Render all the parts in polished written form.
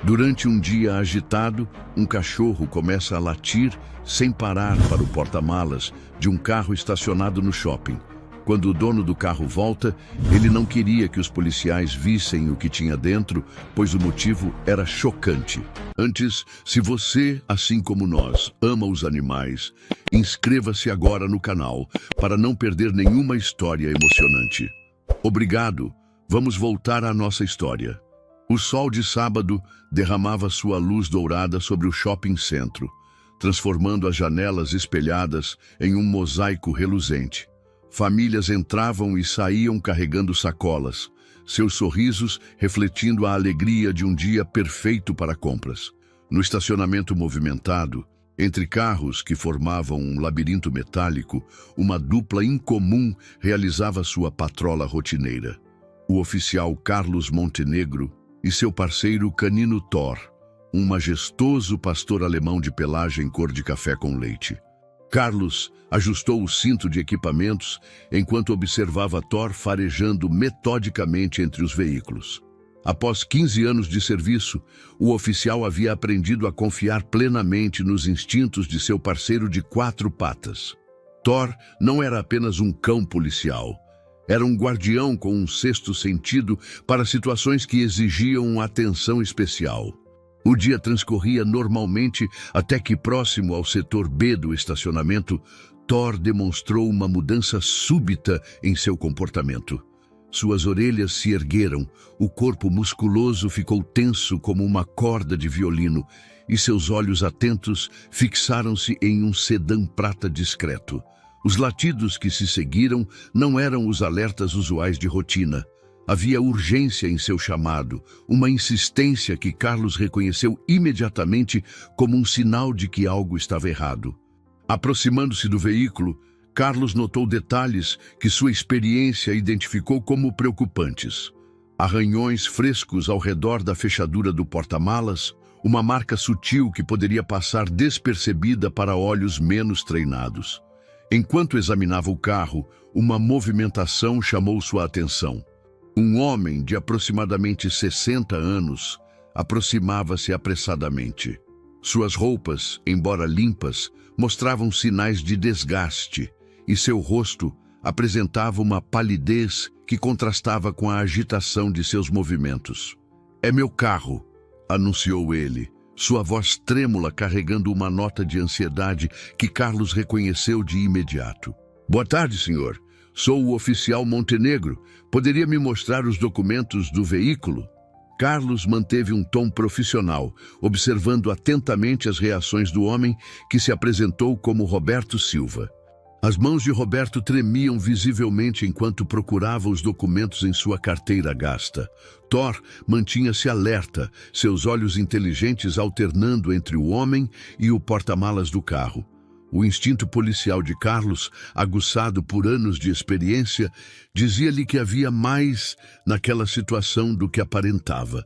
Durante um dia agitado, um cachorro começa a latir sem parar para o porta-malas de um carro estacionado no shopping. Quando o dono do carro volta, ele não queria que os policiais vissem o que tinha dentro, pois o motivo era chocante. Antes, se você, assim como nós, ama os animais, inscreva-se agora no canal para não perder nenhuma história emocionante. Obrigado. Vamos voltar à nossa história. O sol de sábado derramava sua luz dourada sobre o shopping centro, transformando as janelas espelhadas em um mosaico reluzente. Famílias entravam e saíam carregando sacolas, seus sorrisos refletindo a alegria de um dia perfeito para compras. No estacionamento movimentado, entre carros que formavam um labirinto metálico, uma dupla incomum realizava sua patrola rotineira. O oficial Carlos Montenegro e seu parceiro canino Thor, um majestoso pastor alemão de pelagem cor de café com leite. Carlos ajustou o cinto de equipamentos enquanto observava Thor farejando metodicamente entre os veículos. Após 15 anos de serviço, o oficial havia aprendido a confiar plenamente nos instintos de seu parceiro de 4 patas. Thor não era apenas um cão policial. Era um guardião com um sexto sentido para situações que exigiam atenção especial. O dia transcorria normalmente até que, próximo ao setor B do estacionamento, Thor demonstrou uma mudança súbita em seu comportamento. Suas orelhas se ergueram, o corpo musculoso ficou tenso como uma corda de violino e seus olhos atentos fixaram-se em um sedã prata discreto. Os latidos que se seguiram não eram os alertas usuais de rotina. Havia urgência em seu chamado, uma insistência que Carlos reconheceu imediatamente como um sinal de que algo estava errado. Aproximando-se do veículo, Carlos notou detalhes que sua experiência identificou como preocupantes. Arranhões frescos ao redor da fechadura do porta-malas, uma marca sutil que poderia passar despercebida para olhos menos treinados. Enquanto examinava o carro, uma movimentação chamou sua atenção. Um homem de aproximadamente 60 anos aproximava-se apressadamente. Suas roupas, embora limpas, mostravam sinais de desgaste e seu rosto apresentava uma palidez que contrastava com a agitação de seus movimentos. "É meu carro", anunciou ele, sua voz trêmula carregando uma nota de ansiedade que Carlos reconheceu de imediato. "Boa tarde, senhor. Sou o oficial Montenegro. Poderia me mostrar os documentos do veículo?" Carlos manteve um tom profissional, observando atentamente as reações do homem que se apresentou como Roberto Silva. As mãos de Roberto tremiam visivelmente enquanto procurava os documentos em sua carteira gasta. Thor mantinha-se alerta, seus olhos inteligentes alternando entre o homem e o porta-malas do carro. O instinto policial de Carlos, aguçado por anos de experiência, dizia-lhe que havia mais naquela situação do que aparentava.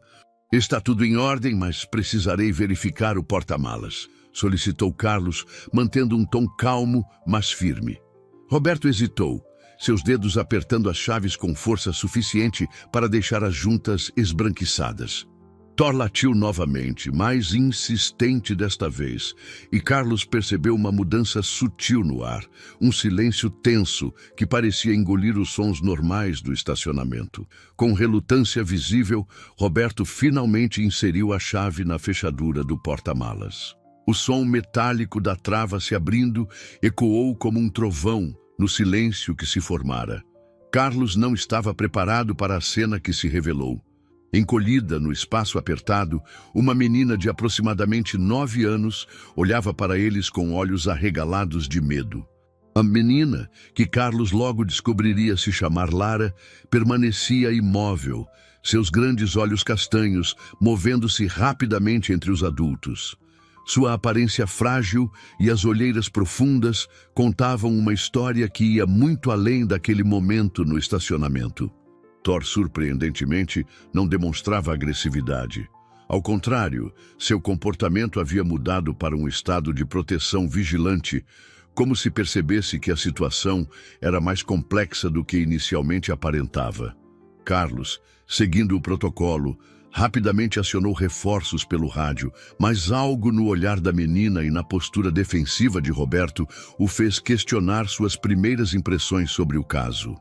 "Está tudo em ordem, mas precisarei verificar o porta-malas", solicitou Carlos, mantendo um tom calmo, mas firme. Roberto hesitou, seus dedos apertando as chaves com força suficiente para deixar as juntas esbranquiçadas. Thor latiu novamente, mais insistente desta vez, e Carlos percebeu uma mudança sutil no ar, um silêncio tenso que parecia engolir os sons normais do estacionamento. Com relutância visível, Roberto finalmente inseriu a chave na fechadura do porta-malas. O som metálico da trava se abrindo ecoou como um trovão no silêncio que se formara. Carlos não estava preparado para a cena que se revelou. Encolhida no espaço apertado, uma menina de aproximadamente 9 anos olhava para eles com olhos arregalados de medo. A menina, que Carlos logo descobriria se chamar Lara, permanecia imóvel, seus grandes olhos castanhos movendo-se rapidamente entre os adultos. Sua aparência frágil e as olheiras profundas contavam uma história que ia muito além daquele momento no estacionamento. Thor, surpreendentemente, não demonstrava agressividade. Ao contrário, seu comportamento havia mudado para um estado de proteção vigilante, como se percebesse que a situação era mais complexa do que inicialmente aparentava. Carlos, seguindo o protocolo, Rapidamente acionou reforços pelo rádio, mas algo no olhar da menina e na postura defensiva de Roberto o fez questionar suas primeiras impressões sobre o caso.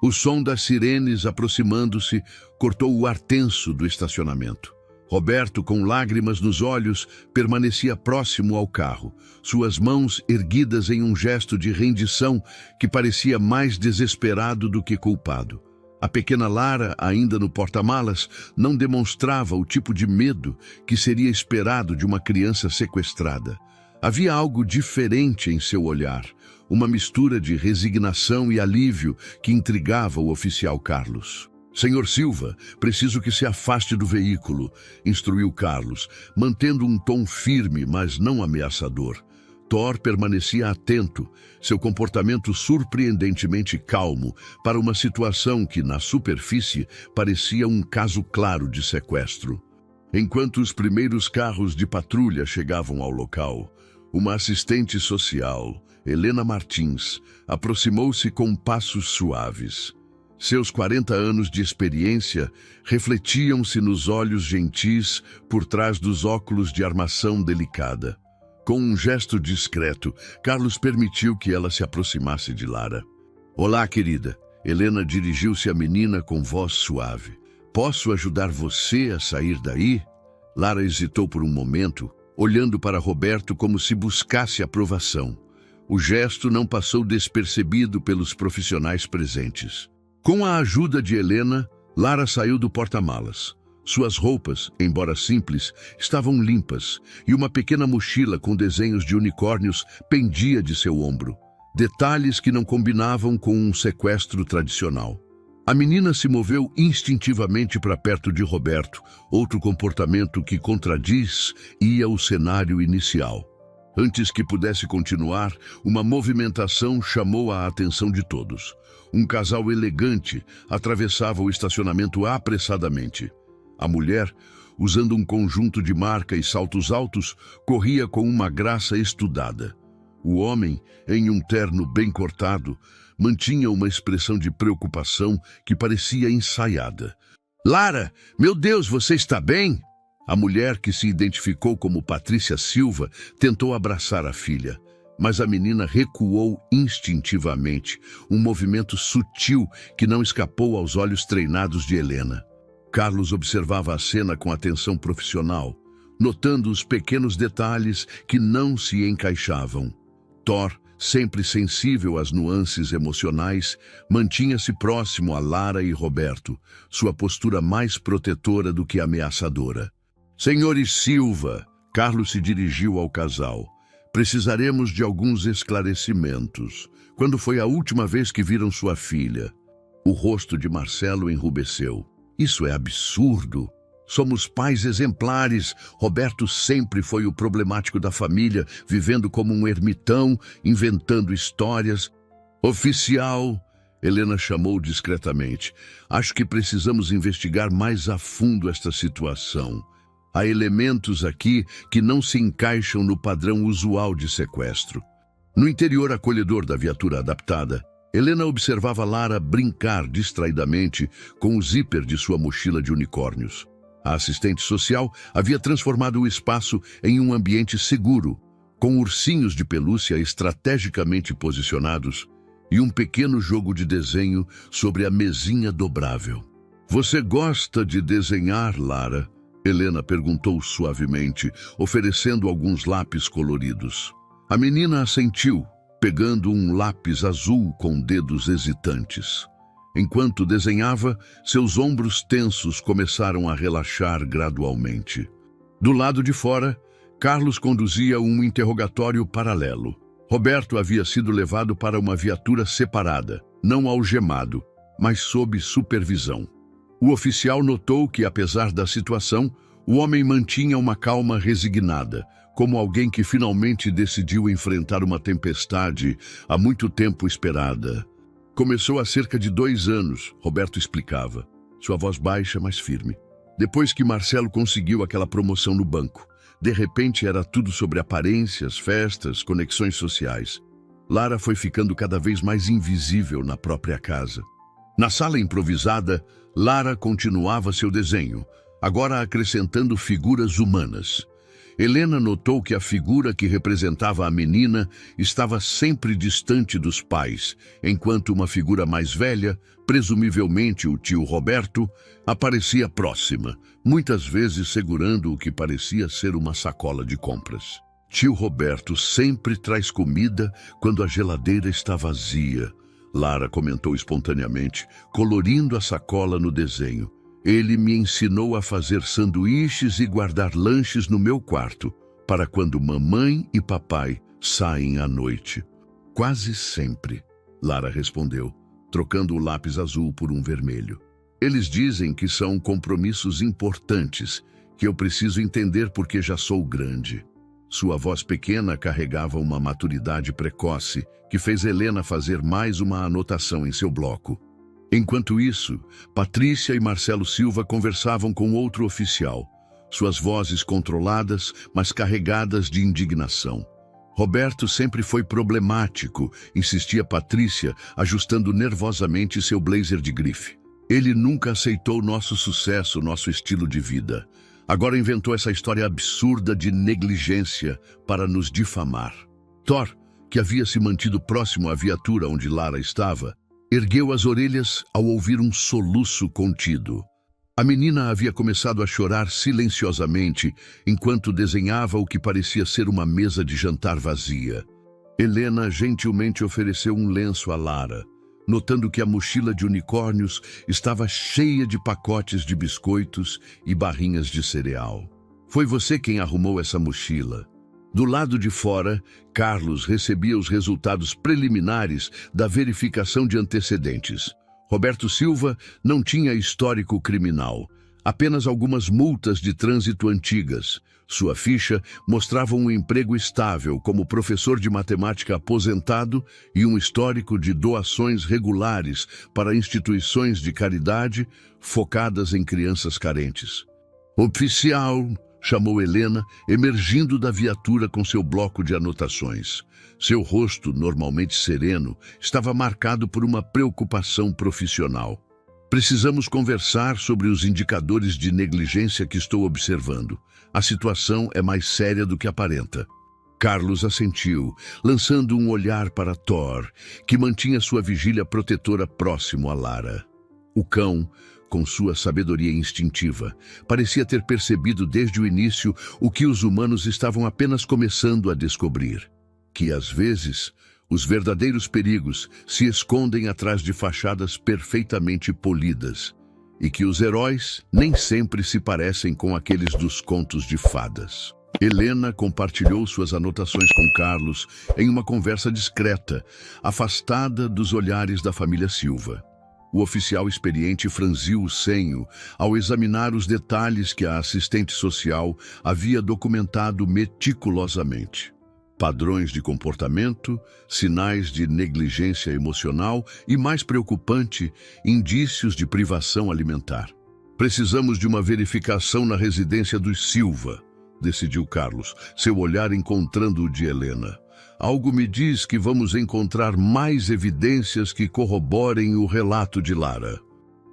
O som das sirenes aproximando-se cortou o ar tenso do estacionamento. Roberto, com lágrimas nos olhos, permanecia próximo ao carro, suas mãos erguidas em um gesto de rendição que parecia mais desesperado do que culpado. A pequena Lara, ainda no porta-malas, não demonstrava o tipo de medo que seria esperado de uma criança sequestrada. Havia algo diferente em seu olhar, uma mistura de resignação e alívio que intrigava o oficial Carlos. "Senhor Silva, preciso que se afaste do veículo", instruiu Carlos, mantendo um tom firme, mas não ameaçador. Thor permanecia atento, seu comportamento surpreendentemente calmo para uma situação que, na superfície, parecia um caso claro de sequestro. Enquanto os primeiros carros de patrulha chegavam ao local, uma assistente social, Helena Martins, aproximou-se com passos suaves. Seus 40 anos de experiência refletiam-se nos olhos gentis por trás dos óculos de armação delicada. Com um gesto discreto, Carlos permitiu que ela se aproximasse de Lara. "Olá, querida." Helena dirigiu-se à menina com voz suave. "Posso ajudar você a sair daí?" Lara hesitou por um momento, olhando para Roberto como se buscasse aprovação. O gesto não passou despercebido pelos profissionais presentes. Com a ajuda de Helena, Lara saiu do porta-malas. Suas roupas, embora simples, estavam limpas e uma pequena mochila com desenhos de unicórnios pendia de seu ombro. Detalhes que não combinavam com um sequestro tradicional. A menina se moveu instintivamente para perto de Roberto, outro comportamento que contradiz o cenário inicial. Antes que pudesse continuar, uma movimentação chamou a atenção de todos. Um casal elegante atravessava o estacionamento apressadamente. A mulher, usando um conjunto de marca e saltos altos, corria com uma graça estudada. O homem, em um terno bem cortado, mantinha uma expressão de preocupação que parecia ensaiada. "Lara, meu Deus, você está bem?" A mulher, que se identificou como Patrícia Silva, tentou abraçar a filha, mas a menina recuou instintivamente, um movimento sutil que não escapou aos olhos treinados de Helena. Carlos observava a cena com atenção profissional, notando os pequenos detalhes que não se encaixavam. Thor, sempre sensível às nuances emocionais, mantinha-se próximo a Lara e Roberto, sua postura mais protetora do que ameaçadora. "Senhores Silva", Carlos se dirigiu ao casal, "precisaremos de alguns esclarecimentos. Quando foi a última vez que viram sua filha?" O rosto de Marcelo enrubesceu. "Isso é absurdo. Somos pais exemplares. Roberto sempre foi o problemático da família, vivendo como um ermitão, inventando histórias." "Oficial", Helena chamou discretamente, "acho que precisamos investigar mais a fundo esta situação. Há elementos aqui que não se encaixam no padrão usual de sequestro." No interior acolhedor da viatura adaptada, Helena observava Lara brincar distraidamente com o zíper de sua mochila de unicórnios. A assistente social havia transformado o espaço em um ambiente seguro, com ursinhos de pelúcia estrategicamente posicionados e um pequeno jogo de desenho sobre a mesinha dobrável. "Você gosta de desenhar, Lara?" Helena perguntou suavemente, oferecendo alguns lápis coloridos. A menina assentiu, pegando um lápis azul com dedos hesitantes. Enquanto desenhava, seus ombros tensos começaram a relaxar gradualmente. Do lado de fora, Carlos conduzia um interrogatório paralelo. Roberto havia sido levado para uma viatura separada, não algemado, mas sob supervisão. O oficial notou que, apesar da situação, o homem mantinha uma calma resignada, como alguém que finalmente decidiu enfrentar uma tempestade há muito tempo esperada. "Começou há cerca de 2 anos", Roberto explicava, sua voz baixa, mas firme. "Depois que Marcelo conseguiu aquela promoção no banco. De repente era tudo sobre aparências, festas, conexões sociais. Lara foi ficando cada vez mais invisível na própria casa. Na sala improvisada, Lara continuava seu desenho, agora acrescentando figuras humanas. Helena notou que a figura que representava a menina estava sempre distante dos pais, enquanto uma figura mais velha, presumivelmente o tio Roberto, aparecia próxima, muitas vezes segurando o que parecia ser uma sacola de compras. Tio Roberto sempre traz comida quando a geladeira está vazia, Lara comentou espontaneamente, colorindo a sacola no desenho. Ele me ensinou a fazer sanduíches e guardar lanches no meu quarto, para quando mamãe e papai saem à noite. Quase sempre, Lara respondeu, trocando o lápis azul por um vermelho. Eles dizem que são compromissos importantes, que eu preciso entender porque já sou grande. Sua voz pequena carregava uma maturidade precoce, que fez Helena fazer mais uma anotação em seu bloco. Enquanto isso, Patrícia e Marcelo Silva conversavam com outro oficial, suas vozes controladas, mas carregadas de indignação. Roberto sempre foi problemático, insistia Patrícia, ajustando nervosamente seu blazer de grife. Ele nunca aceitou nosso sucesso, nosso estilo de vida. Agora inventou essa história absurda de negligência para nos difamar. Thor, que havia se mantido próximo à viatura onde Lara estava, ergueu as orelhas ao ouvir um soluço contido. A menina havia começado a chorar silenciosamente enquanto desenhava o que parecia ser uma mesa de jantar vazia. Helena gentilmente ofereceu um lenço a Lara, notando que a mochila de unicórnios estava cheia de pacotes de biscoitos e barrinhas de cereal. Foi você quem arrumou essa mochila. Do lado de fora, Carlos recebia os resultados preliminares da verificação de antecedentes. Roberto Silva não tinha histórico criminal, apenas algumas multas de trânsito antigas. Sua ficha mostrava um emprego estável como professor de matemática aposentado e um histórico de doações regulares para instituições de caridade focadas em crianças carentes. Oficial, chamou Helena, emergindo da viatura com seu bloco de anotações. Seu rosto, normalmente sereno, estava marcado por uma preocupação profissional. Precisamos conversar sobre os indicadores de negligência que estou observando. A situação é mais séria do que aparenta. Carlos assentiu, lançando um olhar para Thor, que mantinha sua vigília protetora próximo a Lara. O cão, com sua sabedoria instintiva, parecia ter percebido desde o início o que os humanos estavam apenas começando a descobrir. Que, às vezes, os verdadeiros perigos se escondem atrás de fachadas perfeitamente polidas e que os heróis nem sempre se parecem com aqueles dos contos de fadas. Helena compartilhou suas anotações com Carlos em uma conversa discreta, afastada dos olhares da família Silva. O oficial experiente franziu o senho ao examinar os detalhes que a assistente social havia documentado meticulosamente. Padrões de comportamento, sinais de negligência emocional e, mais preocupante, indícios de privação alimentar. Precisamos de uma verificação na residência dos Silva, decidiu Carlos, seu olhar encontrando o de Helena. Algo me diz que vamos encontrar mais evidências que corroborem o relato de Lara.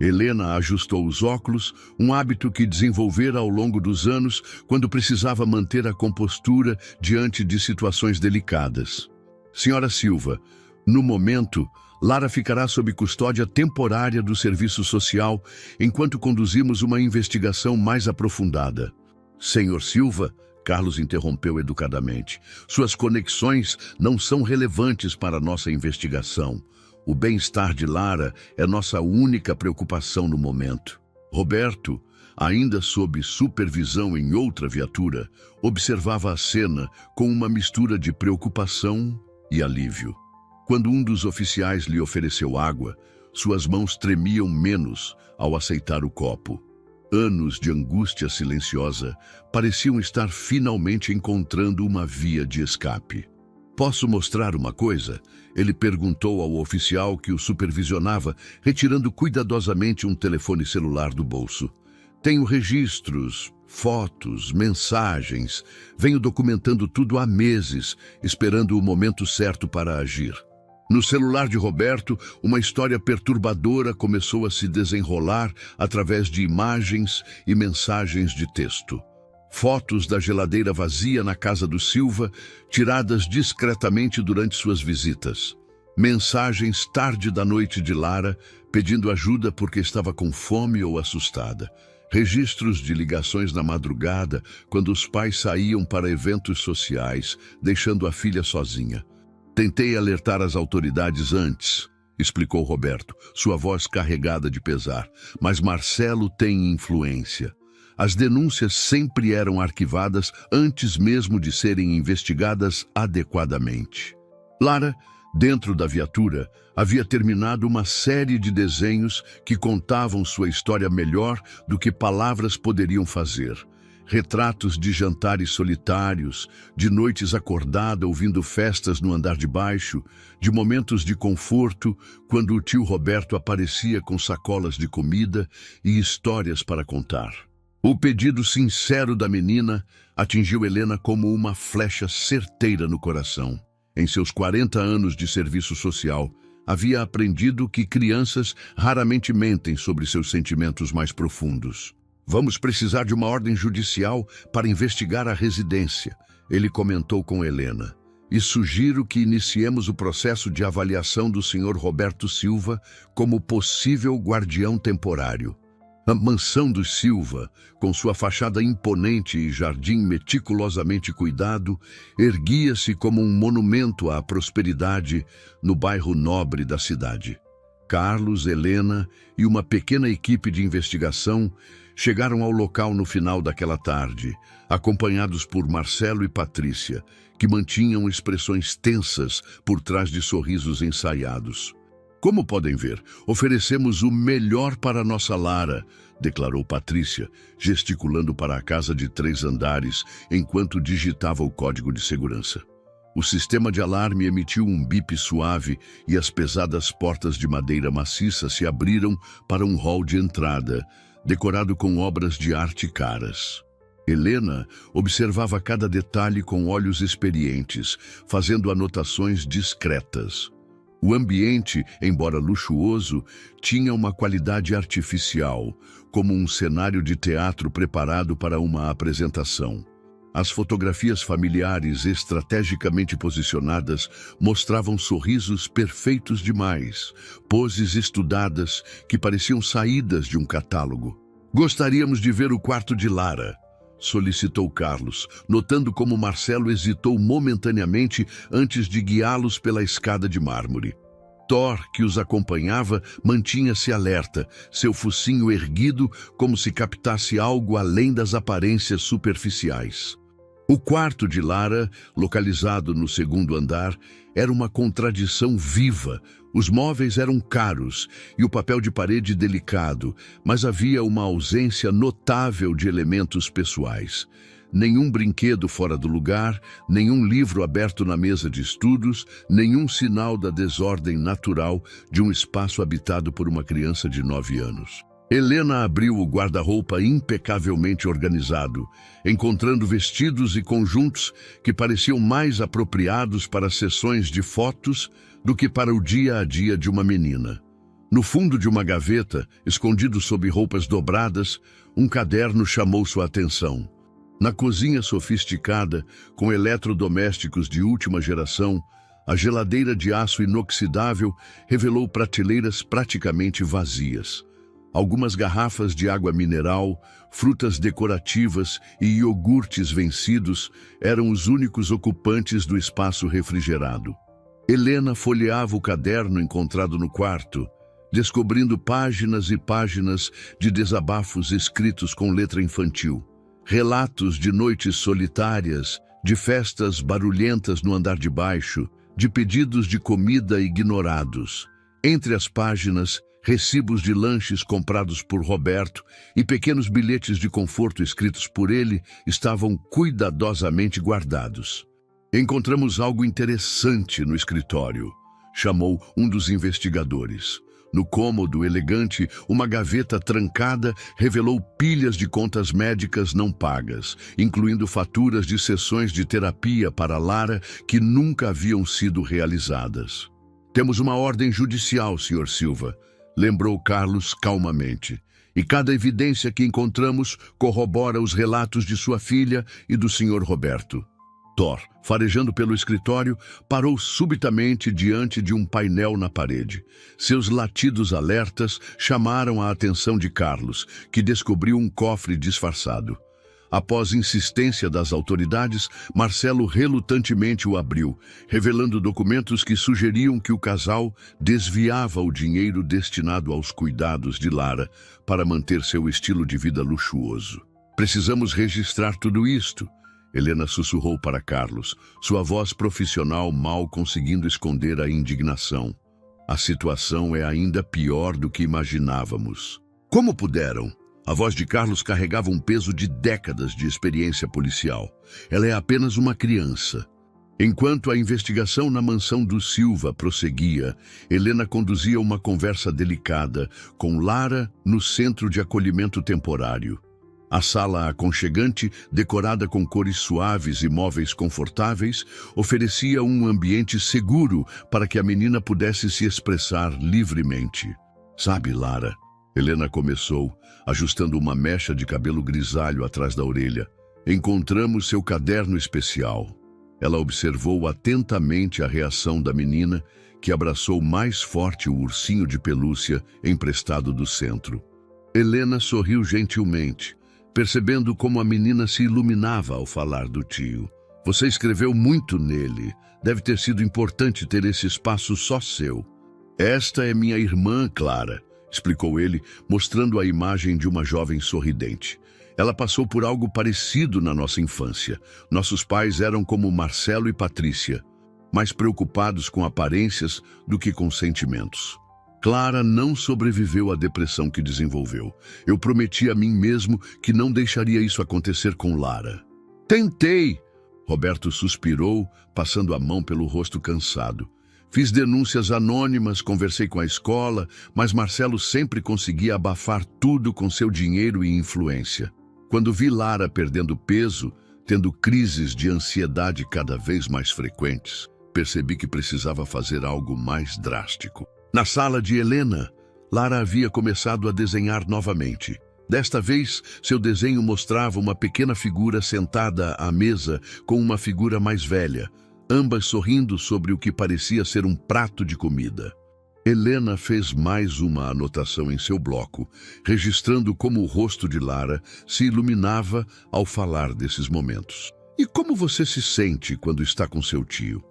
Helena ajustou os óculos, um hábito que desenvolvera ao longo dos anos quando precisava manter a compostura diante de situações delicadas. Senhora Silva, no momento, Lara ficará sob custódia temporária do serviço social enquanto conduzimos uma investigação mais aprofundada. Senhor Silva, Carlos interrompeu educadamente, suas conexões não são relevantes para nossa investigação. O bem-estar de Lara é nossa única preocupação no momento. Roberto, ainda sob supervisão em outra viatura, observava a cena com uma mistura de preocupação e alívio. Quando um dos oficiais lhe ofereceu água, suas mãos tremiam menos ao aceitar o copo. Anos de angústia silenciosa pareciam estar finalmente encontrando uma via de escape. Posso mostrar uma coisa? Ele perguntou ao oficial que o supervisionava, retirando cuidadosamente um telefone celular do bolso. Tenho registros, fotos, mensagens. Venho documentando tudo há meses, esperando o momento certo para agir. No celular de Roberto, uma história perturbadora começou a se desenrolar através de imagens e mensagens de texto. Fotos da geladeira vazia na casa do Silva, tiradas discretamente durante suas visitas. Mensagens tarde da noite de Lara, pedindo ajuda porque estava com fome ou assustada. Registros de ligações na madrugada, quando os pais saíam para eventos sociais, deixando a filha sozinha. Tentei alertar as autoridades antes, explicou Roberto, sua voz carregada de pesar, mas Marcelo tem influência. As denúncias sempre eram arquivadas antes mesmo de serem investigadas adequadamente. Lara, dentro da viatura, havia terminado uma série de desenhos que contavam sua história melhor do que palavras poderiam fazer. Retratos de jantares solitários, de noites acordada ouvindo festas no andar de baixo, de momentos de conforto quando o tio Roberto aparecia com sacolas de comida e histórias para contar. O pedido sincero da menina atingiu Helena como uma flecha certeira no coração. Em seus 40 anos de serviço social, havia aprendido que crianças raramente mentem sobre seus sentimentos mais profundos. Vamos precisar de uma ordem judicial para investigar a residência, ele comentou com Helena. E sugiro que iniciemos o processo de avaliação do Sr. Roberto Silva como possível guardião temporário. A mansão dos Silva, com sua fachada imponente e jardim meticulosamente cuidado, erguia-se como um monumento à prosperidade no bairro nobre da cidade. Carlos, Helena e uma pequena equipe de investigação chegaram ao local no final daquela tarde, acompanhados por Marcelo e Patrícia, que mantinham expressões tensas por trás de sorrisos ensaiados. Como podem ver, oferecemos o melhor para nossa Lara, declarou Patrícia, gesticulando para a casa de 3 andares enquanto digitava o código de segurança. O sistema de alarme emitiu um bip suave e as pesadas portas de madeira maciça se abriram para um hall de entrada, decorado com obras de arte caras. Helena observava cada detalhe com olhos experientes, fazendo anotações discretas. O ambiente, embora luxuoso, tinha uma qualidade artificial, como um cenário de teatro preparado para uma apresentação. As fotografias familiares estrategicamente posicionadas mostravam sorrisos perfeitos demais, poses estudadas que pareciam saídas de um catálogo. Gostaríamos de ver o quarto de Lara, solicitou Carlos, notando como Marcelo hesitou momentaneamente antes de guiá-los pela escada de mármore. Thor, que os acompanhava, mantinha-se alerta, seu focinho erguido como se captasse algo além das aparências superficiais. O quarto de Lara, localizado no 2º andar, era uma contradição viva. Os móveis eram caros e o papel de parede delicado, mas havia uma ausência notável de elementos pessoais. Nenhum brinquedo fora do lugar, nenhum livro aberto na mesa de estudos, nenhum sinal da desordem natural de um espaço habitado por uma criança de 9 anos. Helena abriu o guarda-roupa impecavelmente organizado, encontrando vestidos e conjuntos que pareciam mais apropriados para sessões de fotos do que para o dia a dia de uma menina. No fundo de uma gaveta, escondido sob roupas dobradas, um caderno chamou sua atenção. Na cozinha sofisticada, com eletrodomésticos de última geração, a geladeira de aço inoxidável revelou prateleiras praticamente vazias. Algumas garrafas de água mineral, frutas decorativas e iogurtes vencidos eram os únicos ocupantes do espaço refrigerado. Helena folheava o caderno encontrado no quarto, descobrindo páginas e páginas de desabafos escritos com letra infantil. Relatos de noites solitárias, de festas barulhentas no andar de baixo, de pedidos de comida ignorados. Entre as páginas, recibos de lanches comprados por Roberto e pequenos bilhetes de conforto escritos por ele estavam cuidadosamente guardados. Encontramos algo interessante no escritório, chamou um dos investigadores. No cômodo elegante, uma gaveta trancada revelou pilhas de contas médicas não pagas, incluindo faturas de sessões de terapia para Lara que nunca haviam sido realizadas. Temos uma ordem judicial, Sr. Silva, lembrou Carlos calmamente. E cada evidência que encontramos corrobora os relatos de sua filha e do Sr. Roberto. Thor, farejando pelo escritório, parou subitamente diante de um painel na parede. Seus latidos alertas chamaram a atenção de Carlos, que descobriu um cofre disfarçado. Após insistência das autoridades, Marcelo relutantemente o abriu, revelando documentos que sugeriam que o casal desviava o dinheiro destinado aos cuidados de Lara para manter seu estilo de vida luxuoso. Precisamos registrar tudo isto, Helena sussurrou para Carlos, sua voz profissional mal conseguindo esconder a indignação. A situação é ainda pior do que imaginávamos. Como puderam? A voz de Carlos carregava um peso de décadas de experiência policial. Ela é apenas uma criança. Enquanto a investigação na mansão do Silva prosseguia, Helena conduzia uma conversa delicada com Lara no centro de acolhimento temporário. A sala aconchegante, decorada com cores suaves e móveis confortáveis, oferecia um ambiente seguro para que a menina pudesse se expressar livremente. Sabe, Lara, Helena começou, ajustando uma mecha de cabelo grisalho atrás da orelha. Encontramos seu caderno especial. Ela observou atentamente a reação da menina, que abraçou mais forte o ursinho de pelúcia emprestado do centro. Helena sorriu gentilmente, percebendo como a menina se iluminava ao falar do tio. Você escreveu muito nele. Deve ter sido importante ter esse espaço só seu. Esta é minha irmã, Clara, explicou ele, mostrando a imagem de uma jovem sorridente. Ela passou por algo parecido na nossa infância. Nossos pais eram como Marcelo e Patrícia, mais preocupados com aparências do que com sentimentos. Clara não sobreviveu à depressão que desenvolveu. Eu prometi a mim mesmo que não deixaria isso acontecer com Lara. Tentei! Roberto suspirou, passando a mão pelo rosto cansado. Fiz denúncias anônimas, conversei com a escola, mas Marcelo sempre conseguia abafar tudo com seu dinheiro e influência. Quando vi Lara perdendo peso, tendo crises de ansiedade cada vez mais frequentes, percebi que precisava fazer algo mais drástico. Na sala de Helena, Lara havia começado a desenhar novamente. Desta vez, seu desenho mostrava uma pequena figura sentada à mesa com uma figura mais velha, ambas sorrindo sobre o que parecia ser um prato de comida. Helena fez mais uma anotação em seu bloco, registrando como o rosto de Lara se iluminava ao falar desses momentos. E como você se sente quando está com seu tio?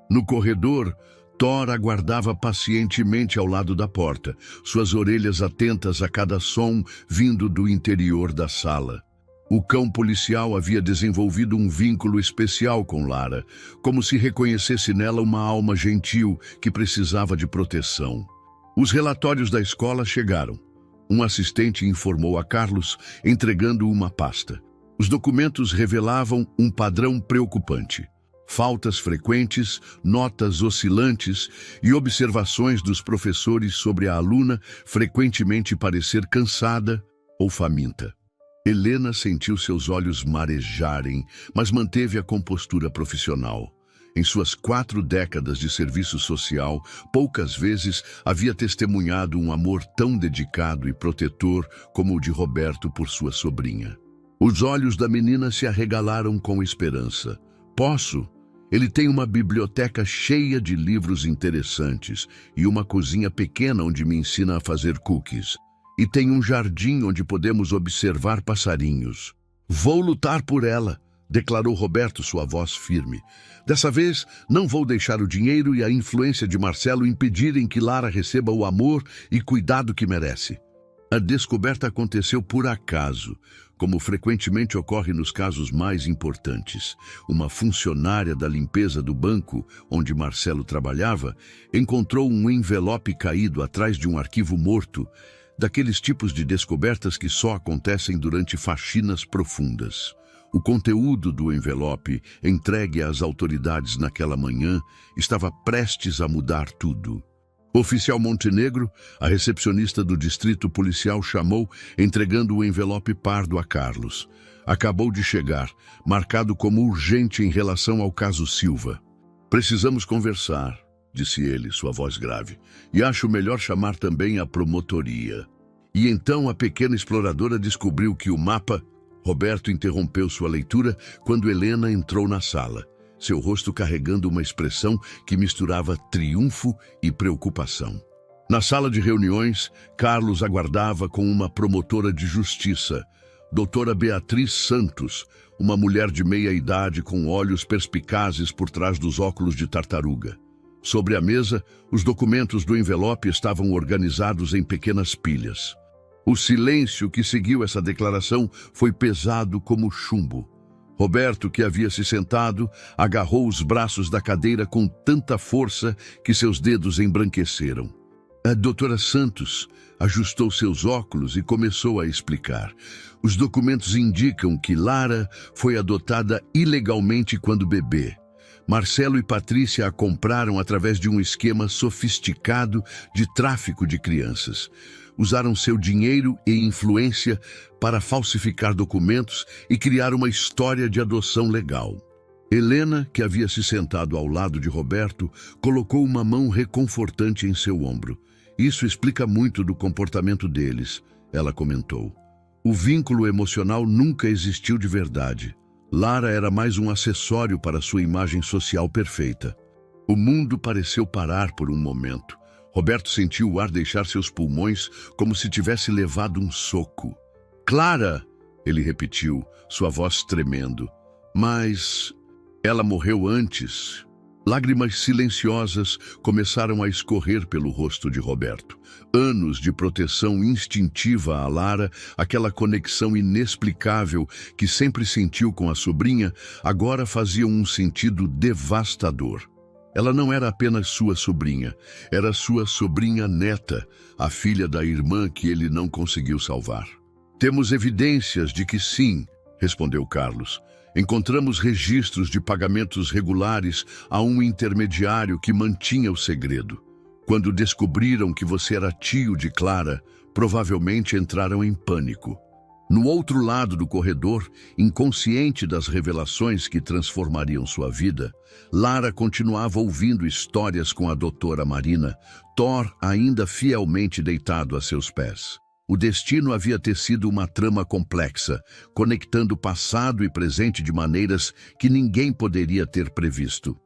No corredor, Thor aguardava pacientemente ao lado da porta, suas orelhas atentas a cada som vindo do interior da sala. O cão policial havia desenvolvido um vínculo especial com Lara, como se reconhecesse nela uma alma gentil que precisava de proteção. Os relatórios da escola chegaram. Um assistente informou a Carlos, entregando uma pasta. Os documentos revelavam um padrão preocupante. Faltas frequentes, notas oscilantes e observações dos professores sobre a aluna frequentemente parecer cansada ou faminta. Helena sentiu seus olhos marejarem, mas manteve a compostura profissional. Em suas 4 décadas de serviço social, poucas vezes havia testemunhado um amor tão dedicado e protetor como o de Roberto por sua sobrinha. Os olhos da menina se arregalaram com esperança. Posso? Ele tem uma biblioteca cheia de livros interessantes e uma cozinha pequena onde me ensina a fazer cookies. E tem um jardim onde podemos observar passarinhos. Vou lutar por ela, declarou Roberto, sua voz firme. Dessa vez, não vou deixar o dinheiro e a influência de Marcelo impedirem que Lara receba o amor e cuidado que merece. A descoberta aconteceu por acaso, como frequentemente ocorre nos casos mais importantes. Uma funcionária da limpeza do banco, onde Marcelo trabalhava, encontrou um envelope caído atrás de um arquivo morto, daqueles tipos de descobertas que só acontecem durante faxinas profundas. O conteúdo do envelope, entregue às autoridades naquela manhã, estava prestes a mudar tudo. O oficial Montenegro, a recepcionista do distrito policial, chamou, entregando o envelope pardo a Carlos. Acabou de chegar, marcado como urgente em relação ao caso Silva. Precisamos conversar, disse ele, sua voz grave. E acho melhor chamar também a promotoria. E então a pequena exploradora descobriu que o mapa... Roberto interrompeu sua leitura quando Helena entrou na sala, seu rosto carregando uma expressão que misturava triunfo e preocupação. Na sala de reuniões, Carlos aguardava com uma promotora de justiça, doutora Beatriz Santos, uma mulher de meia-idade com olhos perspicazes por trás dos óculos de tartaruga. Sobre a mesa, os documentos do envelope estavam organizados em pequenas pilhas. O silêncio que seguiu essa declaração foi pesado como chumbo. Roberto, que havia se sentado, agarrou os braços da cadeira com tanta força que seus dedos embranqueceram. A doutora Santos ajustou seus óculos e começou a explicar. Os documentos indicam que Lara foi adotada ilegalmente quando bebê. Marcelo e Patrícia a compraram através de um esquema sofisticado de tráfico de crianças. Usaram seu dinheiro e influência para falsificar documentos e criar uma história de adoção legal. Helena, que havia se sentado ao lado de Roberto, colocou uma mão reconfortante em seu ombro. Isso explica muito do comportamento deles, ela comentou. O vínculo emocional nunca existiu de verdade. Lara era mais um acessório para sua imagem social perfeita. O mundo pareceu parar por um momento. Roberto sentiu o ar deixar seus pulmões como se tivesse levado um soco. Clara, ele repetiu, sua voz tremendo. Mas ela morreu antes. Lágrimas silenciosas começaram a escorrer pelo rosto de Roberto. Anos de proteção instintiva a Lara, aquela conexão inexplicável que sempre sentiu com a sobrinha, agora faziam um sentido devastador. Ela não era apenas sua sobrinha, era sua sobrinha neta, a filha da irmã que ele não conseguiu salvar. Temos evidências de que sim, respondeu Carlos. Encontramos registros de pagamentos regulares a um intermediário que mantinha o segredo. Quando descobriram que você era tio de Clara, provavelmente entraram em pânico. No outro lado do corredor, inconsciente das revelações que transformariam sua vida, Lara continuava ouvindo histórias com a doutora Marina, Thor ainda fielmente deitado a seus pés. O destino havia tecido uma trama complexa, conectando passado e presente de maneiras que ninguém poderia ter previsto.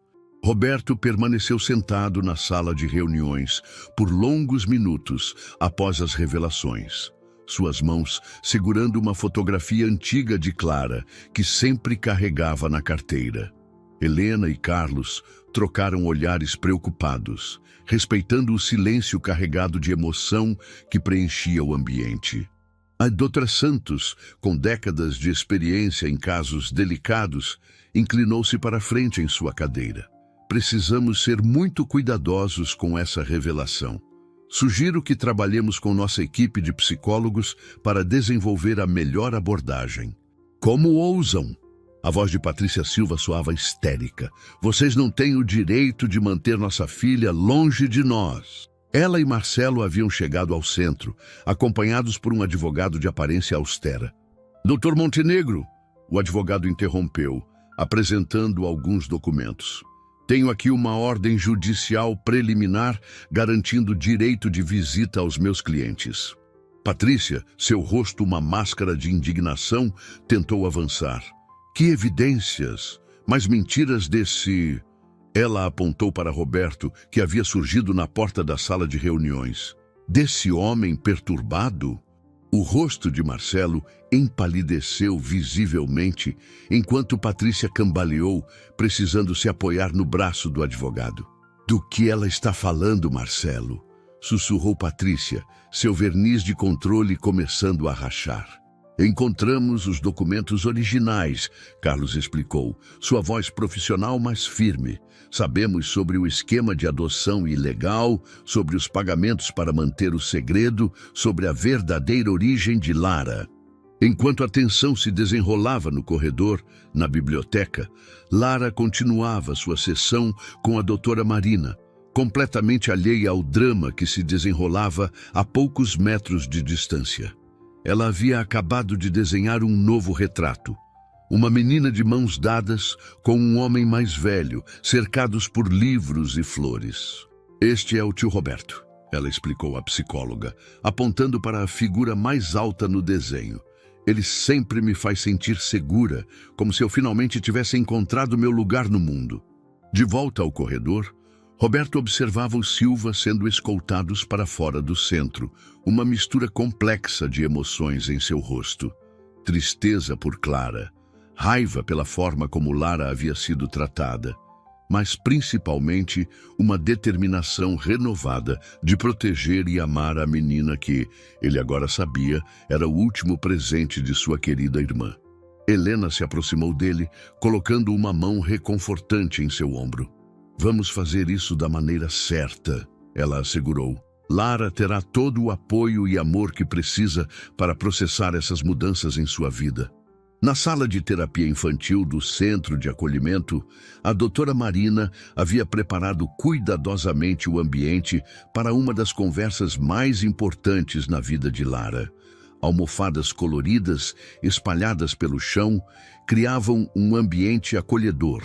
Roberto permaneceu sentado na sala de reuniões por longos minutos após as revelações. Suas mãos segurando uma fotografia antiga de Clara, que sempre carregava na carteira. Helena e Carlos trocaram olhares preocupados, respeitando o silêncio carregado de emoção que preenchia o ambiente. A doutora Santos, com décadas de experiência em casos delicados, inclinou-se para a frente em sua cadeira. Precisamos ser muito cuidadosos com essa revelação. Sugiro que trabalhemos com nossa equipe de psicólogos para desenvolver a melhor abordagem. Como ousam? A voz de Patrícia Silva soava histérica. Vocês não têm o direito de manter nossa filha longe de nós. Ela e Marcelo haviam chegado ao centro, acompanhados por um advogado de aparência austera. Doutor Montenegro, o advogado interrompeu, apresentando alguns documentos. Tenho aqui uma ordem judicial preliminar garantindo direito de visita aos meus clientes. Patrícia, seu rosto uma máscara de indignação, tentou avançar. Que evidências? Mas mentiras desse... Ela apontou para Roberto, que havia surgido na porta da sala de reuniões. Desse homem perturbado? O rosto de Marcelo empalideceu visivelmente, enquanto Patrícia cambaleou, precisando se apoiar no braço do advogado. Do que ela está falando, Marcelo? Sussurrou Patrícia, seu verniz de controle começando a rachar. Encontramos os documentos originais, Carlos explicou, sua voz profissional mais firme. Sabemos sobre o esquema de adoção ilegal, sobre os pagamentos para manter o segredo, sobre a verdadeira origem de Lara. Enquanto a tensão se desenrolava no corredor, na biblioteca, Lara continuava sua sessão com a doutora Marina, completamente alheia ao drama que se desenrolava a poucos metros de distância. Ela havia acabado de desenhar um novo retrato. Uma menina de mãos dadas com um homem mais velho, cercados por livros e flores. Este é o tio Roberto, ela explicou à psicóloga, apontando para a figura mais alta no desenho. Ele sempre me faz sentir segura, como se eu finalmente tivesse encontrado meu lugar no mundo. De volta ao corredor, Roberto observava os Silva sendo escoltados para fora do centro, uma mistura complexa de emoções em seu rosto. Tristeza por Clara, raiva pela forma como Lara havia sido tratada, mas principalmente uma determinação renovada de proteger e amar a menina que, ele agora sabia, era o último presente de sua querida irmã. Helena se aproximou dele, colocando uma mão reconfortante em seu ombro. "Vamos fazer isso da maneira certa", ela assegurou. "Lara terá todo o apoio e amor que precisa para processar essas mudanças em sua vida." Na sala de terapia infantil do Centro de Acolhimento, a doutora Marina havia preparado cuidadosamente o ambiente para uma das conversas mais importantes na vida de Lara. Almofadas coloridas, espalhadas pelo chão, criavam um ambiente acolhedor,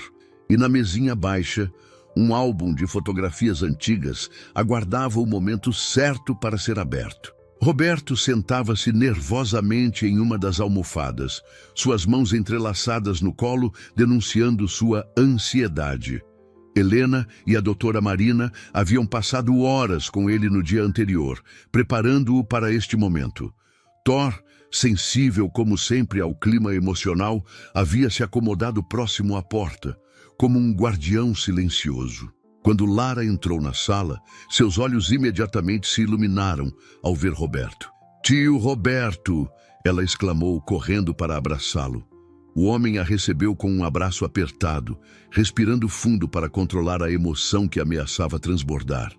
e na mesinha baixa, um álbum de fotografias antigas aguardava o momento certo para ser aberto. Roberto sentava-se nervosamente em uma das almofadas, suas mãos entrelaçadas no colo, denunciando sua ansiedade. Helena e a doutora Marina haviam passado horas com ele no dia anterior, preparando-o para este momento. Thor, sensível como sempre ao clima emocional, havia se acomodado próximo à porta, como um guardião silencioso. Quando Lara entrou na sala, seus olhos imediatamente se iluminaram ao ver Roberto. "Tio Roberto!" ela exclamou, correndo para abraçá-lo. O homem a recebeu com um abraço apertado, respirando fundo para controlar a emoção que ameaçava transbordar.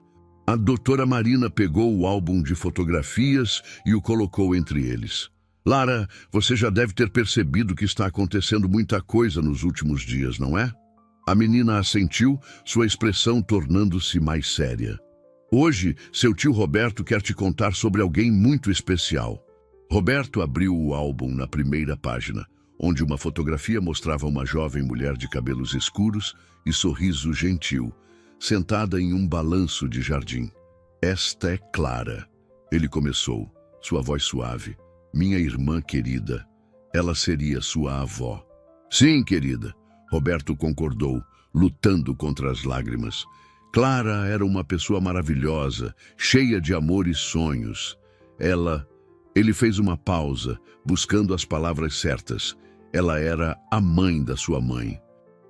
A doutora Marina pegou o álbum de fotografias e o colocou entre eles. "Lara, você já deve ter percebido que está acontecendo muita coisa nos últimos dias, não é?" A menina assentiu, sua expressão tornando-se mais séria. "Hoje, seu tio Roberto quer te contar sobre alguém muito especial." Roberto abriu o álbum na primeira página, onde uma fotografia mostrava uma jovem mulher de cabelos escuros e sorriso gentil, sentada em um balanço de jardim. "Esta é Clara", ele começou, sua voz suave. "Minha irmã querida. Ela seria sua avó." "Sim, querida." Roberto concordou, lutando contra as lágrimas. Clara era uma pessoa maravilhosa, cheia de amor e sonhos. Ele fez uma pausa, buscando as palavras certas. Ela era a mãe da sua mãe.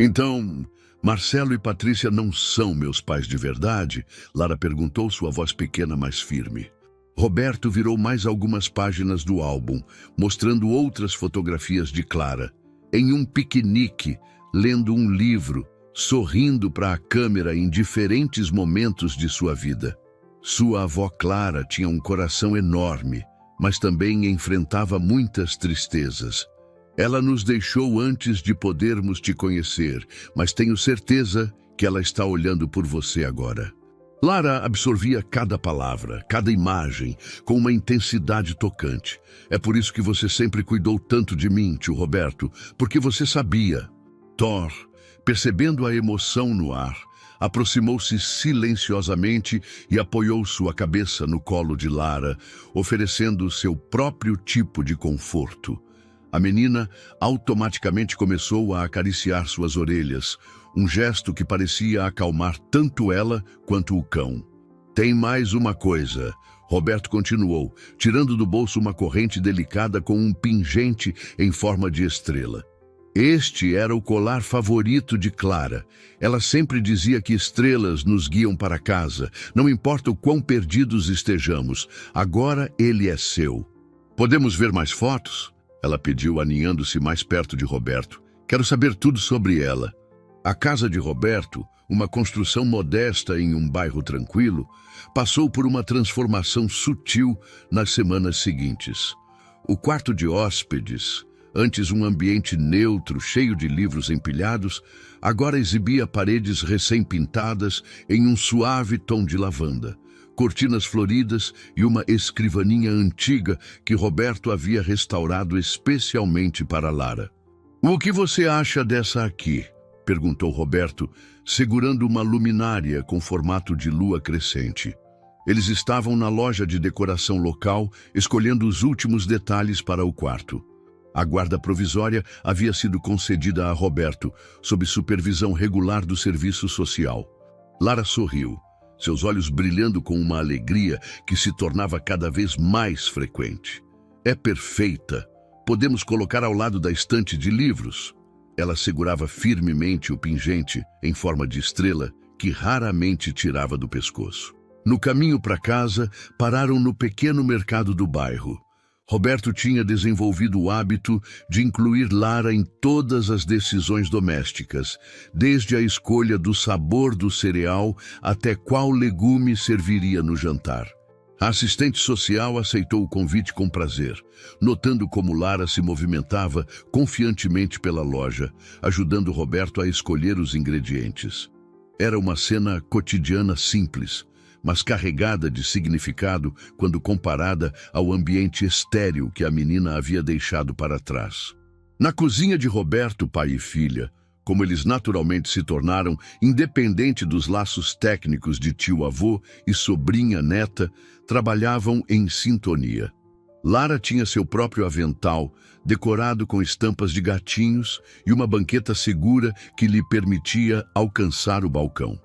"Então, Marcelo e Patrícia não são meus pais de verdade?" Lara perguntou, sua voz pequena mais firme. Roberto virou mais algumas páginas do álbum, mostrando outras fotografias de Clara. Em um piquenique, lendo um livro, sorrindo para a câmera em diferentes momentos de sua vida. Sua avó Clara tinha um coração enorme, mas também enfrentava muitas tristezas. "Ela nos deixou antes de podermos te conhecer, mas tenho certeza que ela está olhando por você agora." Lara absorvia cada palavra, cada imagem, com uma intensidade tocante. "É por isso que você sempre cuidou tanto de mim, tio Roberto, porque você sabia." Thor, percebendo a emoção no ar, aproximou-se silenciosamente e apoiou sua cabeça no colo de Lara, oferecendo seu próprio tipo de conforto. A menina automaticamente começou a acariciar suas orelhas, um gesto que parecia acalmar tanto ela quanto o cão. "Tem mais uma coisa", Roberto continuou, tirando do bolso uma corrente delicada com um pingente em forma de estrela. Este era o colar favorito de Clara. Ela sempre dizia que estrelas nos guiam para casa, não importa o quão perdidos estejamos. Agora ele é seu. "Podemos ver mais fotos?" ela pediu, aninhando-se mais perto de Roberto. "Quero saber tudo sobre ela." A casa de Roberto, uma construção modesta em um bairro tranquilo, passou por uma transformação sutil nas semanas seguintes. O quarto de hóspedes, antes um ambiente neutro, cheio de livros empilhados, agora exibia paredes recém-pintadas em um suave tom de lavanda, cortinas floridas e uma escrivaninha antiga que Roberto havia restaurado especialmente para Lara. "O que você acha dessa aqui?" perguntou Roberto, segurando uma luminária com formato de lua crescente. Eles estavam na loja de decoração local, escolhendo os últimos detalhes para o quarto. A guarda provisória havia sido concedida a Roberto, sob supervisão regular do serviço social. Lara sorriu, seus olhos brilhando com uma alegria que se tornava cada vez mais frequente. "É perfeita. Podemos colocar ao lado da estante de livros." Ela segurava firmemente o pingente, em forma de estrela, que raramente tirava do pescoço. No caminho para casa, pararam no pequeno mercado do bairro. Roberto tinha desenvolvido o hábito de incluir Lara em todas as decisões domésticas, desde a escolha do sabor do cereal até qual legume serviria no jantar. A assistente social aceitou o convite com prazer, notando como Lara se movimentava confiantemente pela loja, ajudando Roberto a escolher os ingredientes. Era uma cena cotidiana simples, mas carregada de significado quando comparada ao ambiente estéril que a menina havia deixado para trás. Na cozinha de Roberto, pai e filha, como eles naturalmente se tornaram, independente dos laços técnicos de tio-avô e sobrinha-neta, trabalhavam em sintonia. Lara tinha seu próprio avental, decorado com estampas de gatinhos e uma banqueta segura que lhe permitia alcançar o balcão.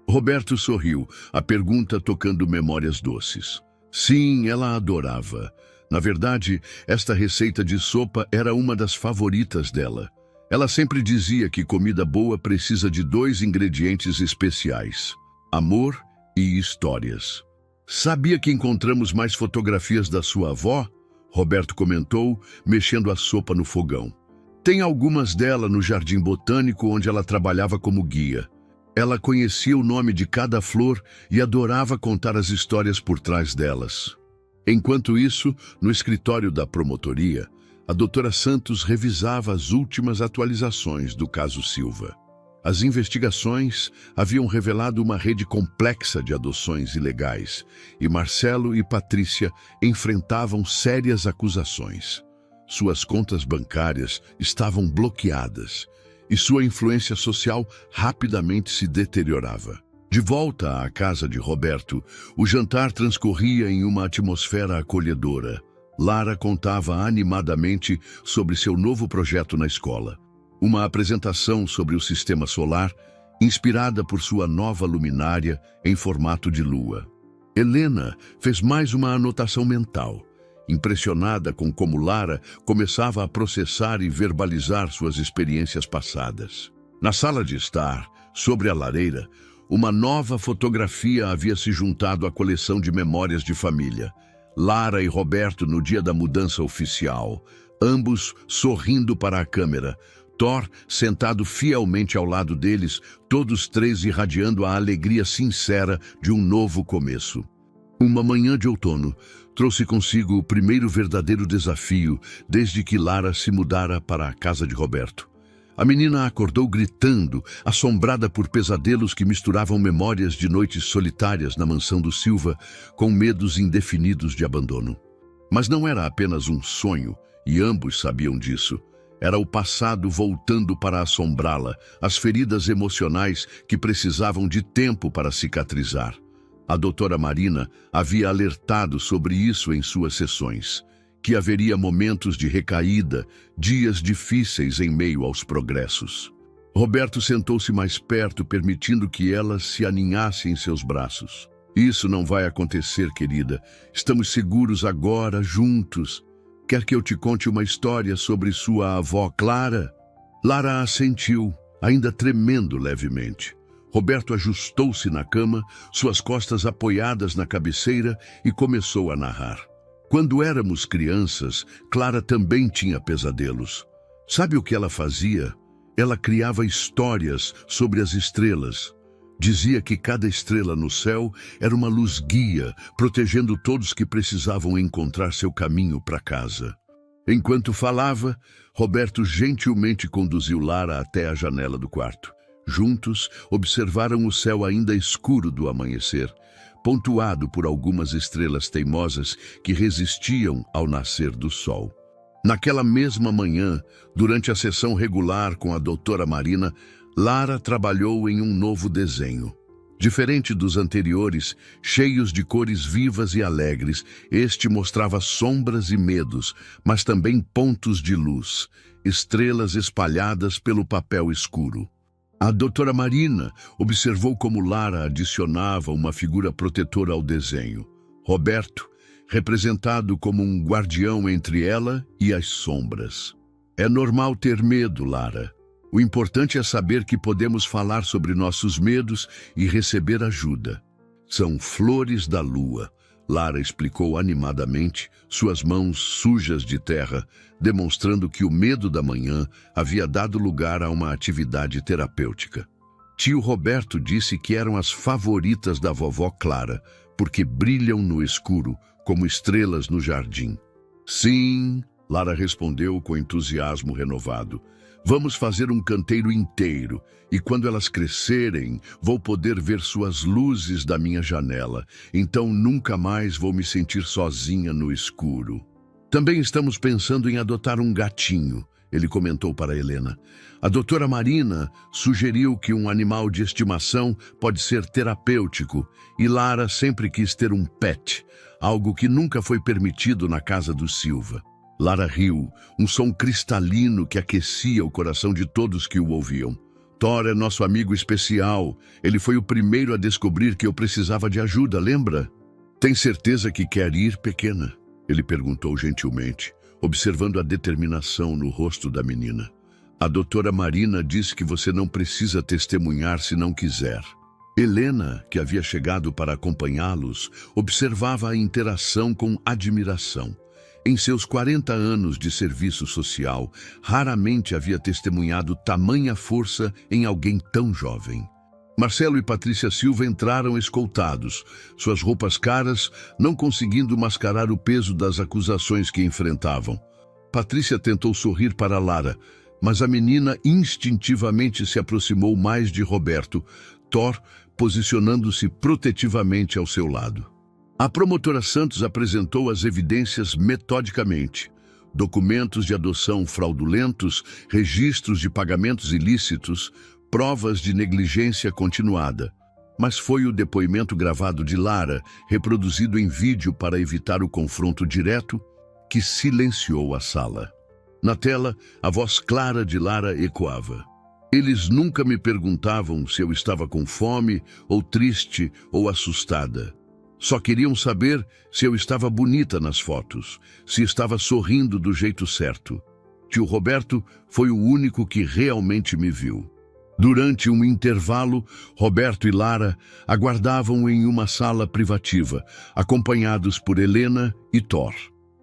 Roberto sorriu, a pergunta tocando memórias doces. Sim, ela adorava. Na verdade, esta receita de sopa era uma das favoritas dela. Ela sempre dizia que comida boa precisa de 2 ingredientes especiais: amor e histórias. "Sabia que encontramos mais fotografias da sua avó?" Roberto comentou, mexendo a sopa no fogão. "Tem algumas dela no Jardim Botânico, onde ela trabalhava como guia. Ela conhecia o nome de cada flor e adorava contar as histórias por trás delas." Enquanto isso, no escritório da promotoria, a doutora Santos revisava as últimas atualizações do caso Silva. As investigações haviam revelado uma rede complexa de adoções ilegais, e Marcelo e Patrícia enfrentavam sérias acusações. Suas contas bancárias estavam bloqueadas, e sua influência social rapidamente se deteriorava. De volta à casa de Roberto, o jantar transcorria em uma atmosfera acolhedora. Lara contava animadamente sobre seu novo projeto na escola. Uma apresentação sobre o sistema solar, inspirada por sua nova luminária em formato de lua. Helena fez mais uma anotação mental, impressionada com como Lara começava a processar e verbalizar suas experiências passadas. Na sala de estar, sobre a lareira, uma nova fotografia havia se juntado à coleção de memórias de família. Lara e Roberto no dia da mudança oficial, ambos sorrindo para a câmera. Thor sentado fielmente ao lado deles, todos 3 irradiando a alegria sincera de um novo começo. Uma manhã de outono trouxe consigo o primeiro verdadeiro desafio desde que Lara se mudara para a casa de Roberto. A menina acordou gritando, assombrada por pesadelos que misturavam memórias de noites solitárias na mansão do Silva com medos indefinidos de abandono. Mas não era apenas um sonho, e ambos sabiam disso. Era o passado voltando para assombrá-la, as feridas emocionais que precisavam de tempo para cicatrizar. A doutora Marina havia alertado sobre isso em suas sessões, que haveria momentos de recaída, dias difíceis em meio aos progressos. Roberto sentou-se mais perto, permitindo que ela se aninhasse em seus braços. "Isso não vai acontecer, querida. Estamos seguros agora, juntos. Quer que eu te conte uma história sobre sua avó Clara?" Lara assentiu, ainda tremendo levemente. Roberto ajustou-se na cama, suas costas apoiadas na cabeceira, e começou a narrar. "Quando éramos crianças, Clara também tinha pesadelos. Sabe o que ela fazia? Ela criava histórias sobre as estrelas. Dizia que cada estrela no céu era uma luz guia, protegendo todos que precisavam encontrar seu caminho para casa." Enquanto falava, Roberto gentilmente conduziu Lara até a janela do quarto. Juntos, observaram o céu ainda escuro do amanhecer, pontuado por algumas estrelas teimosas que resistiam ao nascer do sol. Naquela mesma manhã, durante a sessão regular com a doutora Marina, Lara trabalhou em um novo desenho. Diferente dos anteriores, cheios de cores vivas e alegres, este mostrava sombras e medos, mas também pontos de luz, estrelas espalhadas pelo papel escuro. A doutora Marina observou como Lara adicionava uma figura protetora ao desenho. Roberto, representado como um guardião entre ela e as sombras. É normal ter medo, Lara. O importante é saber que podemos falar sobre nossos medos e receber ajuda. São flores da lua, Lara explicou animadamente, suas mãos sujas de terra, demonstrando que o medo da manhã havia dado lugar a uma atividade terapêutica. Tio Roberto disse que eram as favoritas da vovó Clara, porque brilham no escuro, como estrelas no jardim. Sim, Lara respondeu com entusiasmo renovado. Vamos fazer um canteiro inteiro, e quando elas crescerem, vou poder ver suas luzes da minha janela, então nunca mais vou me sentir sozinha no escuro. Também estamos pensando em adotar um gatinho, ele comentou para Helena. A doutora Marina sugeriu que um animal de estimação pode ser terapêutico, e Lara sempre quis ter um pet, algo que nunca foi permitido na casa dos Silva. Lara riu, um som cristalino que aquecia o coração de todos que o ouviam. Thor é nosso amigo especial. Ele foi o primeiro a descobrir que eu precisava de ajuda, lembra? Tem certeza que quer ir, pequena? Ele perguntou gentilmente, observando a determinação no rosto da menina. A doutora Marina disse que você não precisa testemunhar se não quiser. Helena, que havia chegado para acompanhá-los, observava a interação com admiração. Em seus 40 anos de serviço social, raramente havia testemunhado tamanha força em alguém tão jovem. Marcelo e Patrícia Silva entraram escoltados, suas roupas caras não conseguindo mascarar o peso das acusações que enfrentavam. Patrícia tentou sorrir para Lara, mas a menina instintivamente se aproximou mais de Roberto, Thor posicionando-se protetivamente ao seu lado. A promotora Santos apresentou as evidências metodicamente. Documentos de adoção fraudulentos, registros de pagamentos ilícitos, provas de negligência continuada. Mas foi o depoimento gravado de Lara, reproduzido em vídeo para evitar o confronto direto, que silenciou a sala. Na tela, a voz clara de Lara ecoava. Eles nunca me perguntavam se eu estava com fome, ou triste, ou assustada. Só queriam saber se eu estava bonita nas fotos, se estava sorrindo do jeito certo. Tio Roberto foi o único que realmente me viu. Durante um intervalo, Roberto e Lara aguardavam em uma sala privativa, acompanhados por Helena e Thor.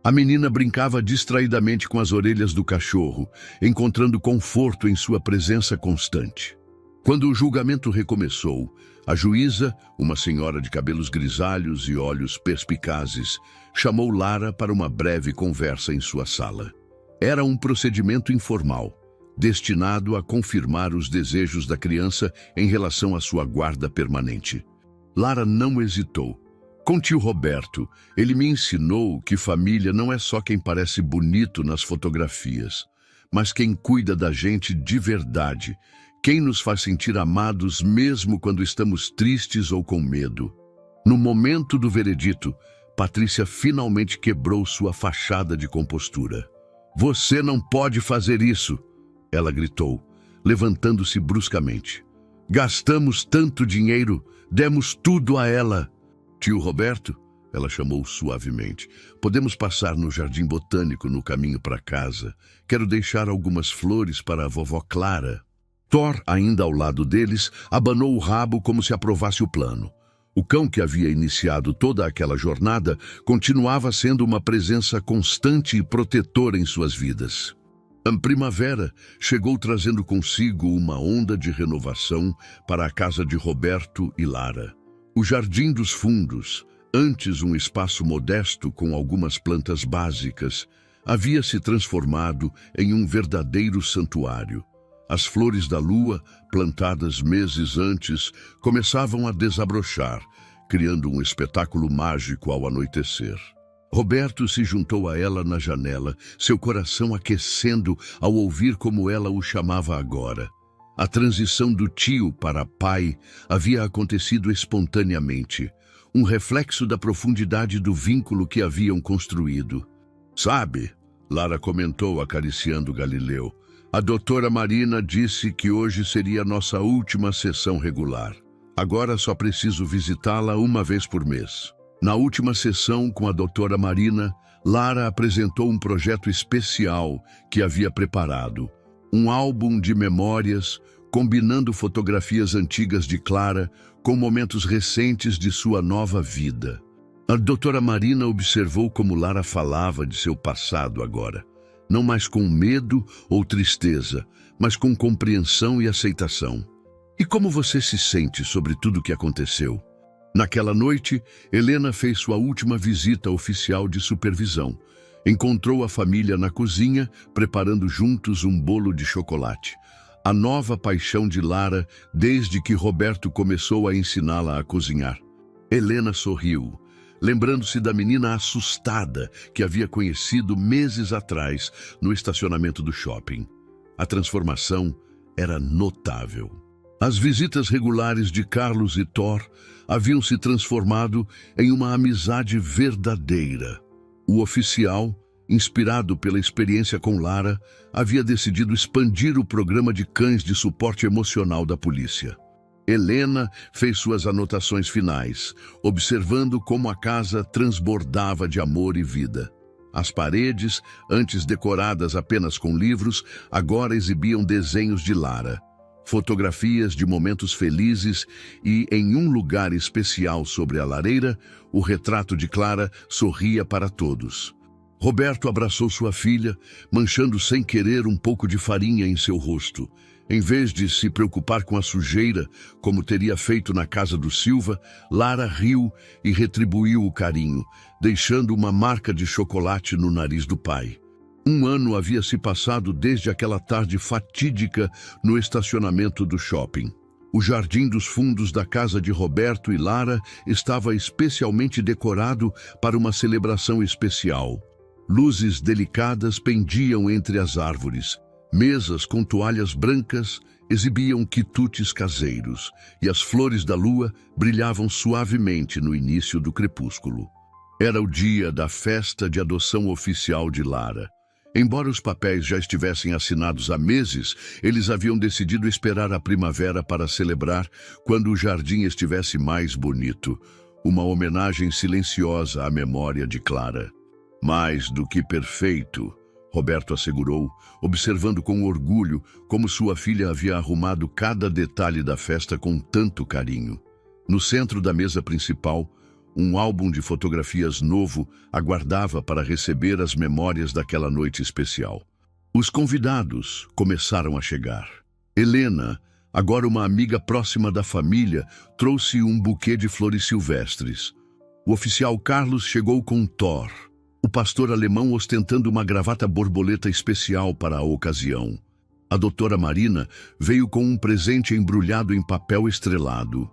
A menina brincava distraidamente com as orelhas do cachorro, encontrando conforto em sua presença constante. Quando o julgamento recomeçou, a juíza, uma senhora de cabelos grisalhos e olhos perspicazes, chamou Lara para uma breve conversa em sua sala. Era um procedimento informal, destinado a confirmar os desejos da criança em relação à sua guarda permanente. Lara não hesitou. Com tio Roberto, ele me ensinou que família não é só quem parece bonito nas fotografias, mas quem cuida da gente de verdade, quem nos faz sentir amados mesmo quando estamos tristes ou com medo. No momento do veredito, Patrícia finalmente quebrou sua fachada de compostura. Você não pode fazer isso, ela gritou, levantando-se bruscamente. Gastamos tanto dinheiro, demos tudo a ela. Tio Roberto, ela chamou suavemente, podemos passar no jardim botânico no caminho para casa. Quero deixar algumas flores para a vovó Clara. Thor, ainda ao lado deles, abanou o rabo como se aprovasse o plano. O cão que havia iniciado toda aquela jornada continuava sendo uma presença constante e protetora em suas vidas. A primavera chegou trazendo consigo uma onda de renovação para a casa de Roberto e Lara. O Jardim dos Fundos, antes um espaço modesto com algumas plantas básicas, havia se transformado em um verdadeiro santuário. As flores da lua, plantadas meses antes, começavam a desabrochar, criando um espetáculo mágico ao anoitecer. Roberto se juntou a ela na janela, seu coração aquecendo ao ouvir como ela o chamava agora. A transição do tio para pai havia acontecido espontaneamente, um reflexo da profundidade do vínculo que haviam construído. Sabe, Lara comentou acariciando Galileu, a doutora Marina disse que hoje seria nossa última sessão regular. Agora só preciso visitá-la uma vez por mês. Na última sessão com a doutora Marina, Lara apresentou um projeto especial que havia preparado. Um álbum de memórias, combinando fotografias antigas de Clara com momentos recentes de sua nova vida. A doutora Marina observou como Lara falava de seu passado agora, não mais com medo ou tristeza, mas com compreensão e aceitação. E como você se sente sobre tudo o que aconteceu? Naquela noite, Helena fez sua última visita oficial de supervisão. Encontrou a família na cozinha, preparando juntos um bolo de chocolate. A nova paixão de Lara desde que Roberto começou a ensiná-la a cozinhar. Helena sorriu, lembrando-se da menina assustada que havia conhecido meses atrás no estacionamento do shopping. A transformação era notável. As visitas regulares de Carlos e Thor haviam se transformado em uma amizade verdadeira. O oficial, inspirado pela experiência com Lara, havia decidido expandir o programa de cães de suporte emocional da polícia. Helena fez suas anotações finais, observando como a casa transbordava de amor e vida. As paredes, antes decoradas apenas com livros, agora exibiam desenhos de Lara, fotografias de momentos felizes e, em um lugar especial sobre a lareira, o retrato de Clara sorria para todos. Roberto abraçou sua filha, manchando sem querer um pouco de farinha em seu rosto. Em vez de se preocupar com a sujeira, como teria feito na casa do Silva, Lara riu e retribuiu o carinho, deixando uma marca de chocolate no nariz do pai. Um ano havia se passado desde aquela tarde fatídica no estacionamento do shopping. O jardim dos fundos da casa de Roberto e Lara estava especialmente decorado para uma celebração especial. Luzes delicadas pendiam entre as árvores. Mesas com toalhas brancas exibiam quitutes caseiros, e as flores da lua brilhavam suavemente no início do crepúsculo. Era o dia da festa de adoção oficial de Lara. Embora os papéis já estivessem assinados há meses, eles haviam decidido esperar a primavera para celebrar quando o jardim estivesse mais bonito. Uma homenagem silenciosa à memória de Clara. Mais do que perfeito, Roberto assegurou, observando com orgulho como sua filha havia arrumado cada detalhe da festa com tanto carinho. No centro da mesa principal, um álbum de fotografias novo aguardava para receber as memórias daquela noite especial. Os convidados começaram a chegar. Helena, agora uma amiga próxima da família, trouxe um buquê de flores silvestres. O oficial Carlos chegou com Thor, o pastor alemão ostentando uma gravata borboleta especial para a ocasião. A doutora Marina veio com um presente embrulhado em papel estrelado.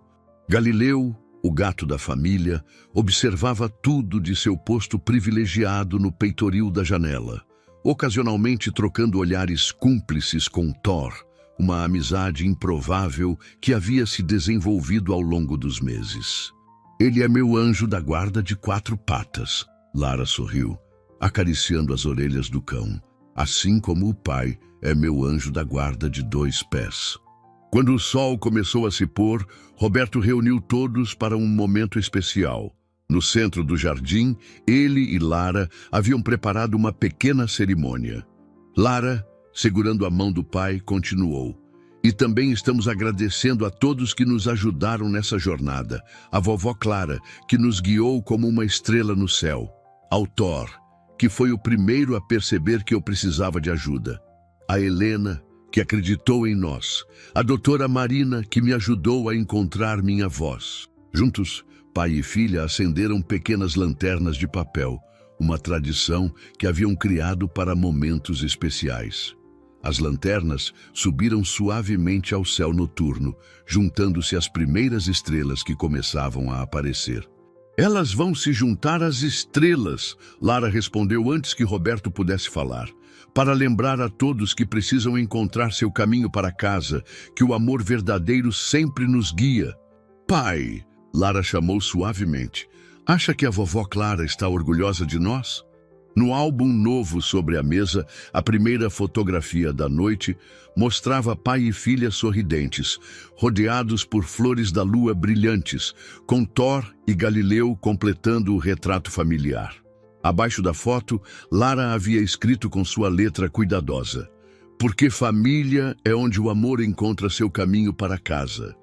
Galileu, o gato da família, observava tudo de seu posto privilegiado no peitoril da janela, ocasionalmente trocando olhares cúmplices com Thor, uma amizade improvável que havia se desenvolvido ao longo dos meses. Ele é meu anjo da guarda de 4 patas, Lara sorriu, acariciando as orelhas do cão, assim como o pai é meu anjo da guarda de 2 pés. Quando o sol começou a se pôr, Roberto reuniu todos para um momento especial. No centro do jardim, ele e Lara haviam preparado uma pequena cerimônia. Lara, segurando a mão do pai, continuou. E também estamos agradecendo a todos que nos ajudaram nessa jornada. A vovó Clara, que nos guiou como uma estrela no céu. Ao Thor, que foi o primeiro a perceber que eu precisava de ajuda. A Helena, que acreditou em nós. A doutora Marina, que me ajudou a encontrar minha voz. Juntos, pai e filha acenderam pequenas lanternas de papel, uma tradição que haviam criado para momentos especiais. As lanternas subiram suavemente ao céu noturno, juntando-se às primeiras estrelas que começavam a aparecer. Elas vão se juntar às estrelas, Lara respondeu antes que Roberto pudesse falar, para lembrar a todos que precisam encontrar seu caminho para casa, que o amor verdadeiro sempre nos guia. Pai, Lara chamou suavemente, acha que a vovó Clara está orgulhosa de nós? No álbum novo sobre a mesa, a primeira fotografia da noite mostrava pai e filha sorridentes, rodeados por flores da lua brilhantes, com Thor e Galileu completando o retrato familiar. Abaixo da foto, Lara havia escrito com sua letra cuidadosa: porque família é onde o amor encontra seu caminho para casa.